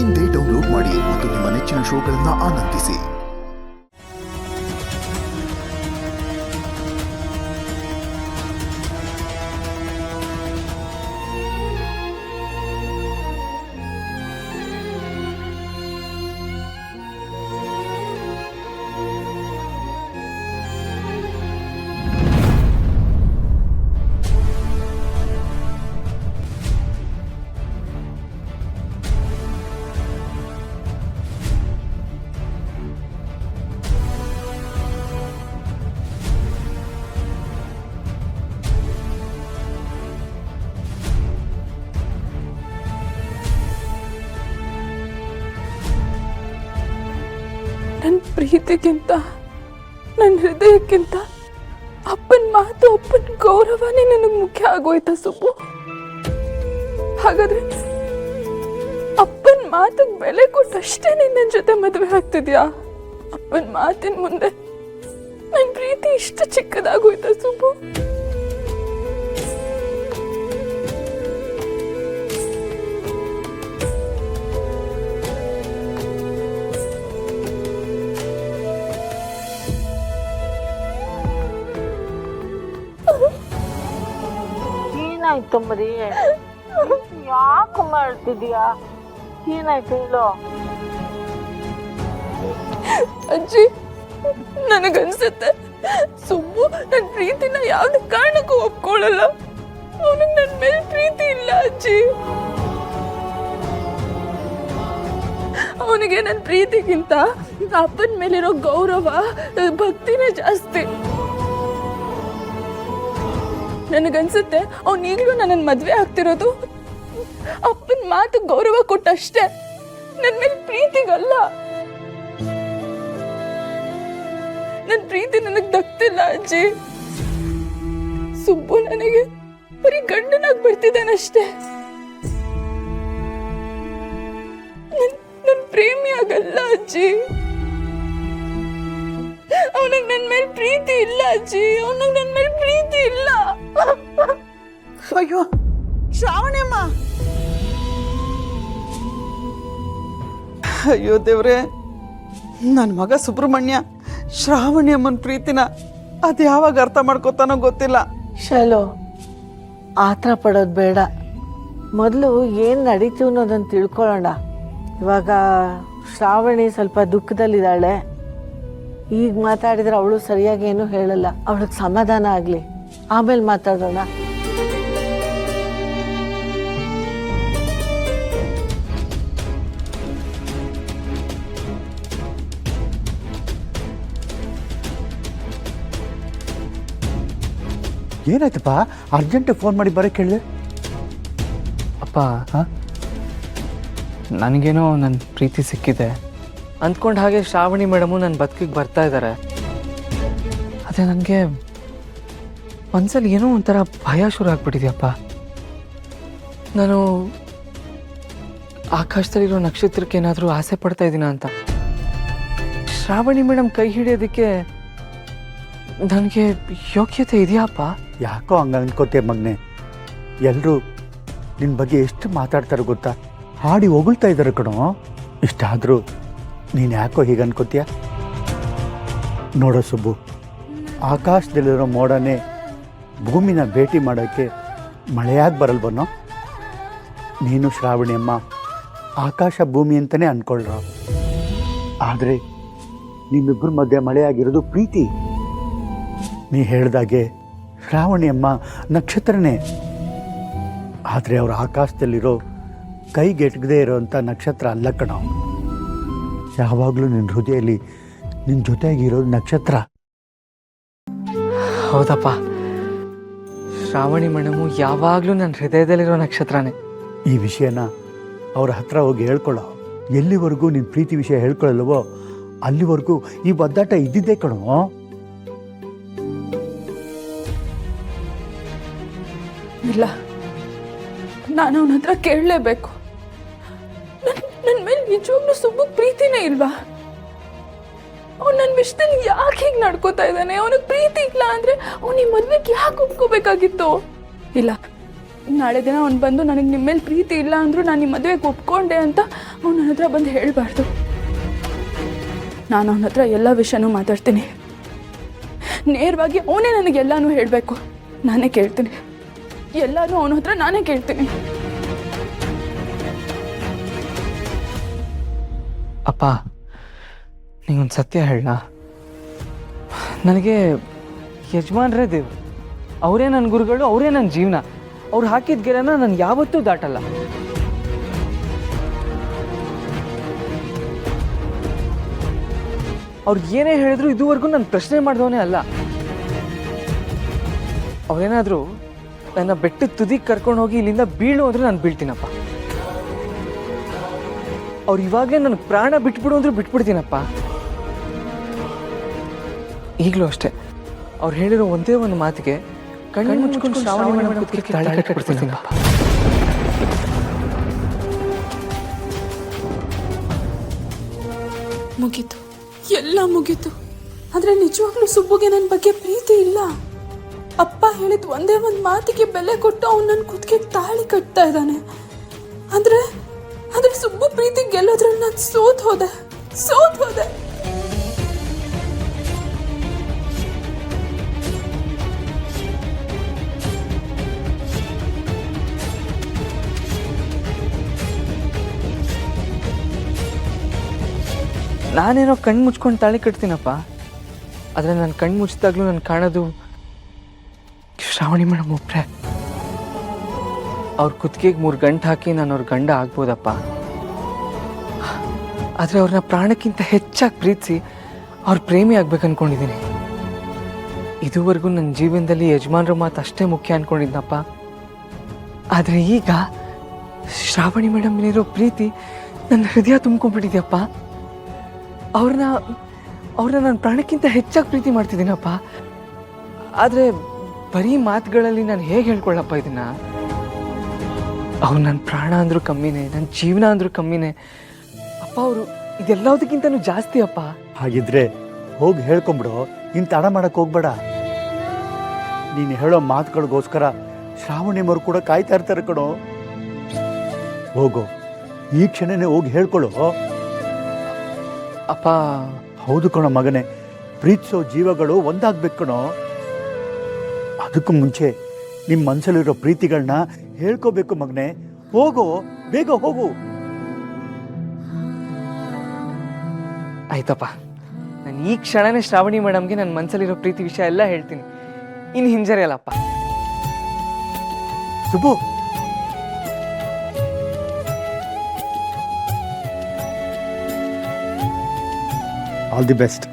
ಇಂದೇ ಡೌನ್ಲೋಡ್ ಮಾಡಿ ಮತ್ತು ನಿಮ್ಮ ನೆಚ್ಚಿನ ಶೋಗಳನ್ನು ಆನಂದಿಸಿ. ನನ್ನ ಪ್ರೀತಿಗಿಂತ ನನ್ನ ಹೃದಯಕ್ಕಿಂತ ಅಪ್ಪನ ಮಾತು ಅಪ್ಪನ ಗೌರವನೇ ನನಗೆ ಮುಖ್ಯ ಆಗೋಯ್ತಾ ಸುಬ್ಬು? ಹಾಗಾದ್ರೆ ಅಪ್ಪನ ಮಾತಿಗೆ ಬೆಲೆ ಕೊಟ್ಟಷ್ಟೇ ನೀನು ನನ್ನ ಜೊತೆ ಮದುವೆ ಆಗ್ತಿದ್ಯಾ? ಅಪ್ಪನ ಮಾತಿನ ಮುಂದೆ ನನ್ನ ಪ್ರೀತಿ ಇಷ್ಟು ಚಿಕ್ಕದಾಗೋಯ್ತಾ ಸುಬ್ಬು? ಏನಾಯ್ತು ಮರಿ? ಯಾಕೆ ಮಾಡ್ತಿದ್ಯಾ? ಏನಾಯ್ತು ಹೇಳು. ಅಜ್ಜಿ, ನನಗನ್ಸುತ್ತೆ ಸುಬ್ಬು ನನ್ನ ಪ್ರೀತಿನ ಯಾವ್ದು ಕಾರಣಕ್ಕೂ ಒಪ್ಕೊಳ್ಳಲ್ಲ. ಅವನಿಗೆ ನನ್ನ ಮೇಲೆ ಪ್ರೀತಿ ಇಲ್ಲ ಅಜ್ಜಿ. ಅವನಿಗೆ ನನ್ನ ಪ್ರೀತಿಗಿಂತ ಅಪ್ಪನ ಮೇಲಿರೋ ಗೌರವ ಭಕ್ತಿನೇ ಜಾಸ್ತಿ. ನನಗನ್ಸುತ್ತೆ ಅವನು ಈಗಲೂ ನನ್ನನ್ನು ಮದುವೆ ಆಗ್ತಿರೋದು ಅಪ್ಪನ ಮಾತು ಗೌರವ ಕೊಟ್ಟಷ್ಟೇ, ನನ್ನ ಮೇಲೆ ಪ್ರೀತಿಗಲ್ಲ. ನನ್ನ ಪ್ರೀತಿ ನನಗೆ ದಕ್ತಿಲ್ಲ ಅಜ್ಜಿ. ಸುಬ್ಬು ನನಗೆ ಬರೀ ಗಂಡನಾಗಿ ಬರ್ತಿದ್ದಾನಷ್ಟೇ, ನನ್ನ ಪ್ರೇಮಿ ಆಗಲ್ಲ ಅಜ್ಜಿ. ಅವನಿಗೆ ನನ್ನ ಮೇಲೆ ಪ್ರೀತಿ ಇಲ್ಲ ಅಜ್ಜಿ, ಅವನಿಗೆ ನನ್ನ ಮೇಲೆ ಪ್ರೀತಿ ಇಲ್ಲ. ಅಯ್ಯೋ ಶ್ರಾವಣಿಯಮ್ಮ, ಅಯ್ಯೋ ದೇವ್ರೆ, ನನ್ನ ಮಗ ಸುಬ್ರಹ್ಮಣ್ಯ ಶ್ರಾವಣಿಯಮ್ಮನ ಪ್ರೀತಿನ ಅದು ಯಾವಾಗ ಅರ್ಥ ಮಾಡ್ಕೋತಾನೋ ಗೊತ್ತಿಲ್ಲ. ಶೈಲು, ಆತರ ಪಡೋದು ಬೇಡ. ಮೊದಲು ಏನು ನಡೀತು ಅನ್ನೋದನ್ನು ತಿಳ್ಕೊಳ್ಳೋಣ. ಇವಾಗ ಶ್ರಾವಣಿ ಸ್ವಲ್ಪ ದುಃಖದಲ್ಲಿದ್ದಾಳೆ. ಈಗ ಮಾತಾಡಿದ್ರೆ ಅವಳು ಸರಿಯಾಗಿ ಏನೂ ಹೇಳಲ್ಲ. ಅವಳಿಗೆ ಸಮಾಧಾನ ಆಗಲಿ, ಆಮೇಲೆ ಮಾತಾಡೋಣ. ಏನಾಯ್ತಪ್ಪ? ಅರ್ಜೆಂಟ್ ಫೋನ್ ಮಾಡಿ ಬರೋಕ್ಕೆ ಹೇಳಿ. ಅಪ್ಪ, ನನಗೇನೋ ನನ್ನ ಪ್ರೀತಿ ಸಿಕ್ಕಿದೆ ಅಂದ್ಕೊಂಡು ಹಾಗೆ ಶ್ರಾವಣಿ ಮೇಡಮು ನನ್ನ ಬದುಕಿಗೆ ಬರ್ತಾ ಇದ್ದಾರೆ. ಅದೇ ನನಗೆ ಒಂದ್ಸಲ ಏನೋ ಒಂಥರ ಭಯ ಶುರು ಆಗ್ಬಿಟ್ಟಿದೆಯಪ್ಪ. ನಾನು ಆಕಾಶದಲ್ಲಿರೋ ನಕ್ಷತ್ರಕ್ಕೆ ಏನಾದರೂ ಆಸೆ ಪಡ್ತಾ ಇದ್ದೀನ ಅಂತ. ಶ್ರಾವಣಿ ಮೇಡಮ್ ಕೈ ಹಿಡಿಯೋದಕ್ಕೆ ನನಗೆ ಯೋಗ್ಯತೆ ಇದೆಯಾಪ್ಪ? ಯಾಕೋ ಹಂಗೆ ಅನ್ಕೋತೀಯ ಮಗನೆ? ಎಲ್ಲರೂ ನಿನ್ನ ಬಗ್ಗೆ ಎಷ್ಟು ಮಾತಾಡ್ತಾರೆ ಗೊತ್ತಾ? ಹಾಡಿ ಹೊಗಳ್ತಾ ಇದ್ದಾರೆ ಕಣೋ. ಇಷ್ಟಾದರೂ ನೀನು ಯಾಕೋ ಹೀಗೆ ಅನ್ಕೋತೀಯ? ನೋಡೋ ಸುಬ್ಬು, ಆಕಾಶದಲ್ಲಿರೋ ಮೋಡನೇ ಭೂಮಿನ ಭೇಟಿ ಮಾಡೋಕ್ಕೆ ಮಳೆಯಾಗಿ ಬರಲ್ವನೋ? ನೀನು ಶ್ರಾವಣಿಯಮ್ಮ ಆಕಾಶ ಭೂಮಿ ಅಂತಲೇ ಅಂದ್ಕೊಳ್ಳೋ. ಆದರೆ ನಿಮ್ಮಿಬ್ಬರ ಮಧ್ಯೆ ಮಳೆಯಾಗಿರೋದು ಪ್ರೀತಿ. ನೀ ಹೇಳ್ದಾಗೆ ಶ್ರಾವಣಿಯಮ್ಮ ನಕ್ಷತ್ರನೇ, ಆದರೆ ಅವ್ರ ಆಕಾಶದಲ್ಲಿರೋ ಕೈಗೆಟಕದೇ ಇರೋವಂಥ ನಕ್ಷತ್ರ ಅಲ್ಲ ಕಣೋ. ಯಾವಾಗಲೂ ನಿನ್ನ ಹೃದಯದಲ್ಲಿ ನಿನ್ನ ಜೊತೆಗಿರೋದು ನಕ್ಷತ್ರ. ಹೌದಪ್ಪ, ಶ್ರಾವಣಿ ಮೇಡಮು ಯಾವಾಗಲೂ ನನ್ನ ಹೃದಯದಲ್ಲಿರೋ ನಕ್ಷತ್ರನೇ. ಈ ವಿಷಯನ ಅವ್ರ ಹತ್ರ ಹೋಗಿ ಹೇಳ್ಕೊಳ್ಳೋ. ಎಲ್ಲಿವರೆಗೂ ನಿನ್ನ ಪ್ರೀತಿ ವಿಷಯ ಹೇಳ್ಕೊಳ್ಳಲ್ವೋ ಅಲ್ಲಿವರೆಗೂ ಈ ಒದ್ದಾಟ ಇದ್ದಿದ್ದೇ ಕಣೋ. ಇಲ್ಲ, ನಾನು ಅವನ ಹತ್ರ ಕೇಳಲೇಬೇಕು. ನನ್ನ ಮೇಲೆ ನಿಜವಾಗ್ಲೂ ಸುಬ್ಬು ಪ್ರೀತಿನೇ ಇಲ್ವಾ? ಅವ್ನು ನನ್ನ ವಿಷಯದಲ್ಲಿ ಯಾಕೆ ಹೀಗೆ ನಡ್ಕೋತಾ ಇದ್ದಾನೆ? ಅವನಿಗೆ ಪ್ರೀತಿ ಇಲ್ಲ ಅಂದರೆ ಅವ್ನು ಈ ಮದುವೆಗೆ ಯಾಕೆ ಒಪ್ಕೋಬೇಕಾಗಿತ್ತು? ಇಲ್ಲ, ನಾಳೆ ದಿನ ಅವ್ನು ಬಂದು ನನಗೆ ನಿಮ್ಮ ಮೇಲೆ ಪ್ರೀತಿ ಇಲ್ಲ ಅಂದರೂ ನಾನು ನಿಮ್ಮ ಮದುವೆಗೆ ಒಪ್ಕೊಂಡೆ ಅಂತ ಅವ್ನು ನನ್ನ ಹತ್ರ ಬಂದು ಹೇಳಬಾರ್ದು. ನಾನು ಅವನ ಹತ್ರ ಎಲ್ಲ ವಿಷಯನೂ ಮಾತಾಡ್ತೀನಿ. ನೇರವಾಗಿ ಅವನೇ ನನಗೆಲ್ಲನೂ ಹೇಳಬೇಕು. ನಾನೇ ಕೇಳ್ತೀನಿ, ಎಲ್ಲನೂ ಅವನ ಹತ್ರ ನಾನೇ ಕೇಳ್ತೀನಿ. ಅಪ್ಪ, ನೀಗೊಂದು ಸತ್ಯ ಹೇಳ. ನನಗೆ ಯಜಮಾನ್ರೇ ದೇವ್ರು, ಅವರೇ ನನ್ನ ಗುರುಗಳು, ಅವರೇ ನನ್ನ ಜೀವನ. ಅವ್ರು ಹಾಕಿದ ಗೆರೆನ ನಾನು ಯಾವತ್ತೂ ದಾಟಲ್ಲ. ಅವ್ರು ಏನೇ ಹೇಳಿದ್ರು ಇದುವರೆಗೂ ನಾನು ಪ್ರಶ್ನೆ ಮಾಡಿದವನೇ ಅಲ್ಲ. ಅವ್ರೇನಾದರೂ ನನ್ನ ಬೆಟ್ಟದ ತುದಿಗೆ ಕರ್ಕೊಂಡು ಹೋಗಿ ಇಲ್ಲಿಂದ ಬೀಳು ಅಂದ್ರೆ ನಾನು ಬೀಳ್ತೀನಪ್ಪ. ಅವ್ರು ಇವಾಗಲೇ ನನಗೆ ಪ್ರಾಣ ಬಿಟ್ಬಿಡು ಅಂದ್ರೂ ಬಿಟ್ಬಿಡ್ತೀನಪ್ಪ. ಈಗಲೂ ಅಷ್ಟೇ, ಅವ್ರು ಹೇಳಿರೋ ಒಂದೇ ಒಂದು ಮಾತಿಗೆ ಕಣ್ಣು ಮುಚ್ಕೊಂಡು ಶ್ರಾವಣಿ ಮೇಡಮ್ ಕುತ್ತಿಗೆ ತಾಳಿ ಕಟ್ಬಿಡ್ತೀನಪ್ಪ. ಮುಗೀತು, ಎಲ್ಲ ಮುಗೀತು. ಆದರೆ ನಿಜವಾಗ್ಲೂ ಸುಬ್ಬುಗೆ ನನ್ನ ಬಗ್ಗೆ ಪ್ರೀತಿ ಇಲ್ಲ. ಅಪ್ಪ ಹೇಳಿದ ಒಂದೇ ಒಂದು ಮಾತಿಗೆ ಬೆಲೆ ಕೊಟ್ಟು ಅವ್ನು ನನ್ನ ಕುತ್ತಿಗೆ ತಾಳಿ ಕಟ್ತಾ ಇದ್ದಾನೆ. ಆದರೆ ಸುಬ್ಬು ಪ್ರೀತಿ ಗೆಲ್ಲೋದ್ರಲ್ಲಿ ನಾನು ಸೋತ್ ಹೋದೆ. ನಾನೇನೋ ಕಣ್ಣು ಮುಚ್ಕೊಂಡು ತಾಳಿ ಕಟ್ತೀನಪ್ಪ. ಆದರೆ ನಾನು ಕಣ್ಣು ಮುಚ್ಚಿದಾಗ್ಲೂ ನಾನು ಕಾಣೋದು ಶ್ರಾವಣಿ ಮೇಡಮ್ ಒಬ್ಬರೇ. ಅವ್ರ ಕುತ್ತಿಗೆಗೆ 3 ಗಂಟು ಹಾಕಿ ನಾನು ಅವ್ರ ಗಂಡ ಆಗ್ಬೋದಪ್ಪ. ಆದರೆ ಅವ್ರನ್ನ ಪ್ರಾಣಕ್ಕಿಂತ ಹೆಚ್ಚಾಗಿ ಪ್ರೀತಿಸಿ ಅವ್ರ ಪ್ರೇಮಿ ಆಗ್ಬೇಕು ಅನ್ಕೊಂಡಿದ್ದೀನಿ. ಇದುವರೆಗೂ ನನ್ನ ಜೀವನದಲ್ಲಿ ಯಜಮಾನ್ರ ಮಾತು ಅಷ್ಟೇ ಮುಖ್ಯ ಅನ್ಕೊಂಡಿದ್ನಪ್ಪ. ಆದರೆ ಈಗ ಶ್ರಾವಣಿ ಮೇಡಮ್ ಮೇಲಿರೋ ಪ್ರೀತಿ ನನ್ನ ಹೃದಯ ತುಂಬ್ಕೊಂಡ್ಬಿಟ್ಟಿದ್ಯಪ್ಪ. ಅವ್ರನ್ನ ನಾನು ಪ್ರಾಣಕ್ಕಿಂತ ಹೆಚ್ಚಾಗಿ ಪ್ರೀತಿ ಮಾಡ್ತಿದ್ದೀನಪ್ಪ. ಆದರೆ ಬರೀ ಮಾತುಗಳಲ್ಲಿ ನಾನು ಹೇಗೆ ಹೇಳ್ಕೊಳ್ಳಪ್ಪ ಇದನ್ನ? ಅವ್ರು ನನ್ನ ಪ್ರಾಣ ಅಂದರೂ ಕಮ್ಮಿನೇ, ನನ್ನ ಜೀವನ ಅಂದರೂ ಕಮ್ಮಿನೇ ಅಪ್ಪ. ಅವರು ಇದೆಲ್ಲದಕ್ಕಿಂತನೂ ಜಾಸ್ತಿ ಅಪ್ಪ. ಹಾಗಿದ್ರೆ ಹೋಗಿ ಹೇಳ್ಕೊಂಬಿಡು, ಇನ್ನು ತಡ ಮಾಡಕ್ಕೆ ಹೋಗ್ಬೇಡ. ನೀನು ಹೇಳೋ ಮಾತುಗಳಿಗೋಸ್ಕರ ಶ್ರಾವಣಿ ಮರು ಕೂಡ ಕಾಯ್ತಾ ಇರ್ತಾರೆ ಕಣೋ. ಹೋಗು, ಈ ಕ್ಷಣನೇ ಹೋಗಿ ಹೇಳ್ಕೊಳ್ಳು. ಅಪ್ಪ, ಹೌದು ಕಣೋ ಮಗನೇ, ಪ್ರೀತಿಸೋ ಜೀವಗಳು ಒಂದಾಗ್ಬೇಕು ಕಣೋ. ಅದಕ್ಕೂ ಮುಂಚೆ ನಿಮ್ಮ ಮನಸ್ಸಲ್ಲಿರೋ ಪ್ರೀತಿಗಳನ್ನ ಹೇಳ್ಕೋಬೇಕು ಮಗನೇ. ಹೋಗು, ಬೇಗ ಹೋಗು. ಆಯ್ತಪ್ಪ, ನಾನು ಈ ಕ್ಷಣನೇ ಶ್ರಾವಣಿ ಮೇಡಮ್ಗೆ ನನ್ನ ಮನಸ್ಸಲ್ಲಿರೋ ಪ್ರೀತಿ ವಿಷಯ ಎಲ್ಲ ಹೇಳ್ತೀನಿ. ಇನ್ನು ಹಿಂಜರಿಯಲ್ಲಪ್ಪ. Subbu, all the best.